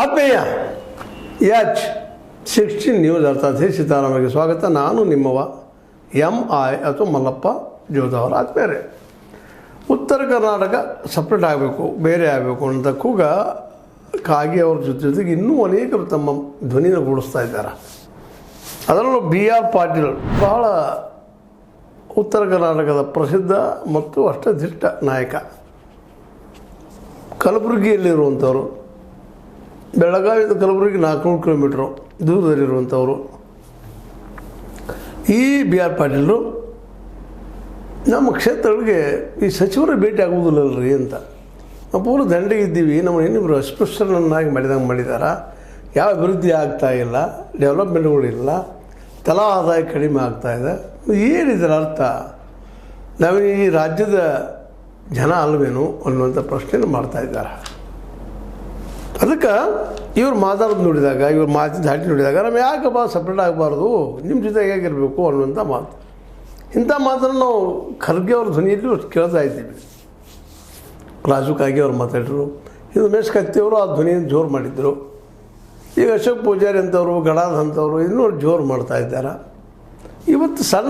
ಆತ್ಮೀಯ H16 news ಅರ್ಥಾತ್ ಸೀತಾರಾಮಗೆ ಸ್ವಾಗತ. ನಾನು ನಿಮ್ಮವ MI ಅಥವಾ ಮಲ್ಲಪ್ಪ ಜೋದವರ. ಆತ್ಮೀಯರೇ, ಉತ್ತರ ಕರ್ನಾಟಕ ಸಪ್ರೇಟ್ ಆಗಬೇಕು, ಬೇರೆ ಆಗಬೇಕು ಅಂತ ಕೂಗ ಕಾಗಿ ಅವ್ರ ಜೊತೆಗೆ ಇನ್ನೂ ಅನೇಕರು ತಮ್ಮ ಧ್ವನಿನ ಗೂಡಿಸ್ತಾ ಇದ್ದಾರೆ. ಅದರಲ್ಲೂ BR ಪಾಟೀಲ್ ಬಹಳ ಉತ್ತರ ಕರ್ನಾಟಕದ ಪ್ರಸಿದ್ಧ ಮತ್ತು ಅಷ್ಟದಿಷ್ಟ ನಾಯಕ. ಕಲಬುರಗಿಯಲ್ಲಿರುವಂಥವ್ರು, ಬೆಳಗಾವಿಯಿಂದ ಕಲಬುರಗಿ 400 ಕಿಲೋಮೀಟ್ರು ದೂರದಲ್ಲಿರುವಂಥವರು. ಈ BR ಪಾಟೀಲರು ನಮ್ಮ ಕ್ಷೇತ್ರಗಳಿಗೆ ಈ ಸಚಿವರು ಭೇಟಿ ಆಗುವುದಿಲ್ಲಲ್ರಿ ಅಂತ ನಾವು ಪೂರ ದಂಡೆಗೆ ಇದ್ದೀವಿ. ನಮ್ಮ ಇನ್ನಿಬ್ಬರು ಅಸ್ಪೃಶ್ಯರನ್ನಾಗಿ ಮಾಡಿದ್ದಾರೆ. ಯಾವ ಅಭಿವೃದ್ಧಿ ಆಗ್ತಾಯಿಲ್ಲ, ಡೆವಲಪ್ಮೆಂಟ್ಗಳಿಲ್ಲ, ತಲಾ ಆದಾಯ ಕಡಿಮೆ ಆಗ್ತಾಯಿದೆ. ಏನಿದರ ಅರ್ಥ? ನಾವು ಈ ರಾಜ್ಯದ ಜನ ಅಲ್ವೇನು ಅನ್ನುವಂಥ ಪ್ರಶ್ನೆಯನ್ನು ಮಾಡ್ತಾಯಿದ್ದಾರೆ. ಅದಕ್ಕೆ ಇವ್ರು ಮಾತಾಡೋದು ನೋಡಿದಾಗ, ಇವ್ರು ಮಾತಿನ ದಾಟಿ ನೋಡಿದಾಗ ನಾವು ಯಾಕಪ್ಪ ಸಪ್ರೇಟ್ ಆಗಬಾರ್ದು, ನಿಮ್ಮ ಜೊತೆಗೆ ಹೇಗಿರಬೇಕು ಅನ್ನುವಂಥ ಮಾತು. ಇಂಥ ಮಾತನ್ನು ನಾವು ಖರ್ಗೆ ಅವ್ರ ಧ್ವನಿಯಲ್ಲಿ ಕೇಳ್ತಾ ಇದ್ದೀವಿ. ರಾಜು ಕಾಗೆ ಅವ್ರು ಮಾತಾಡಿದ್ರು, ಇದು ಉಮೇಶ್ ಕತ್ತಿಯವರು ಆ ಧ್ವನಿಯನ್ನು ಜೋರು ಮಾಡಿದ್ರು. ಈಗ ಅಶೋಕ್ ಪೂಜಾರಿ ಅಂಥವ್ರು, ಗಡಾದ್ ಅಂಥವ್ರು ಇನ್ನೂ ಜೋರು ಮಾಡ್ತಾ ಇದ್ದಾರೆ. ಇವತ್ತು ಸಣ್ಣ